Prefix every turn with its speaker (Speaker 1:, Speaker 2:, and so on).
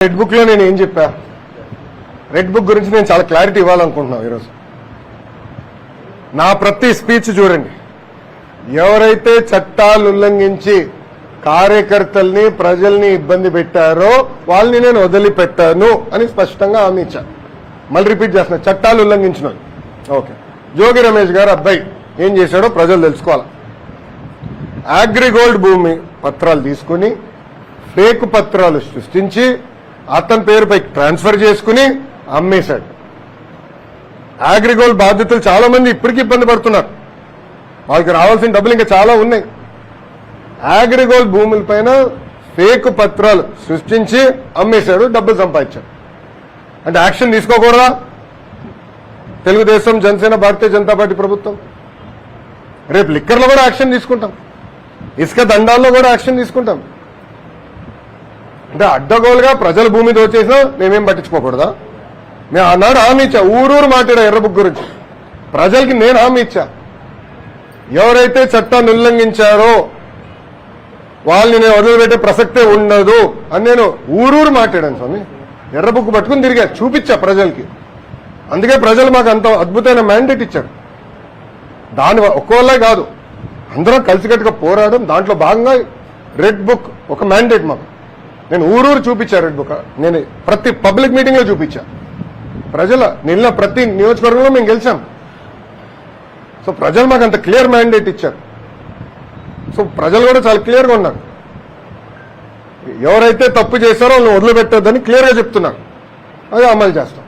Speaker 1: Red book లో నేను ఏం చెప్పా, రెడ్ బుక్ గురించి నేను చాలా క్లారిటీ ఇవ్వాలనుకుంటున్నాను ఈరోజు. నా ప్రతి స్పీచ్ చూడండి, ఎవరైతే చట్టాలు ఉల్లంఘించి కార్యకర్తల్ని ప్రజల్ని ఇబ్బంది పెట్టారో వాళ్ళని నేను వదిలిపెట్టాను అని స్పష్టంగా హామీ ఇచ్చా. మళ్ళీ రిపీట్ చేస్తున్నా, చట్టాలు ఉల్లంఘించిన ఓకే. జోగి రమేష్ గారు అబ్బాయి ఏం చేశాడో ప్రజలు తెలుసుకోవాలి. అగ్రిగోల్డ్ భూమి పత్రాలు తీసుకుని ఫేక్ పత్రాలు సృష్టించి అతని పేరుపై ట్రాన్స్ఫర్ చేసుకుని అమ్మేశాడు. అగ్రిగోల్డ్ బాధితులు చాలా మంది ఇప్పటికీ ఇబ్బంది పడుతున్నారు, వాళ్ళకి రావాల్సిన డబ్బులు ఇంకా చాలా ఉన్నాయి. అగ్రిగోల్డ్ భూములపైన ఫేక్ పత్రాలు సృష్టించి అమ్మేశాడు, డబ్బులు సంపాదించాడు. అంటే యాక్షన్ తీసుకోకూడదా తెలుగుదేశం, జనసేన, భారతీయ జనతా పార్టీ ప్రభుత్వం? రేపు లిక్కర్లో కూడా యాక్షన్ తీసుకుంటాం, ఇసుక దండాల్లో కూడా యాక్షన్ తీసుకుంటాం. అంటే అడ్డగోలుగా ప్రజల భూమి దోచేసినా మేమేం పట్టించుకోకూడదా? మేము ఆనాడు హామీ ఇచ్చా, ఊరూరు మాట్లాడా ఎర్ర బుక్ గురించి. ప్రజలకి నేను హామీ ఇచ్చా, ఎవరైతే చట్టాన్ని ఉల్లంఘించారో వాళ్ళని నేను వదిలిపెట్టే ప్రసక్తే ఉండదు అని నేను ఊరూరు మాట్లాడాను స్వామి. ఎర్ర బుక్ పట్టుకుని తిరిగా చూపించా ప్రజలకి. అందుకే ప్రజలు మాకు అంత అద్భుతమైన మ్యాండేట్ ఇచ్చారు. దాని ఒక్కోళ్ళే కాదు, అందరం కలిసికట్టుగా పోరాడడం, దాంట్లో భాగంగా రెడ్ బుక్ ఒక మ్యాండేట్ మాకు. నేను ఊరూరు చూపించా రెడ్ బుక్, నేను ప్రతి పబ్లిక్ మీటింగ్ లో చూపించా. ప్రజల నిన్న ప్రతి నియోజకవర్గంలో మేము గెలిచాం. సో ప్రజలు మాకు అంత క్లియర్ మ్యాండేట్ ఇచ్చారు. సో ప్రజలు కూడా చాలా క్లియర్గా ఉన్నారు, ఎవరైతే తప్పు చేశారో వాళ్ళని వదిలిపెట్టొద్దని క్లియర్గా చెప్తున్నారు. అది అమలు చేస్తాం.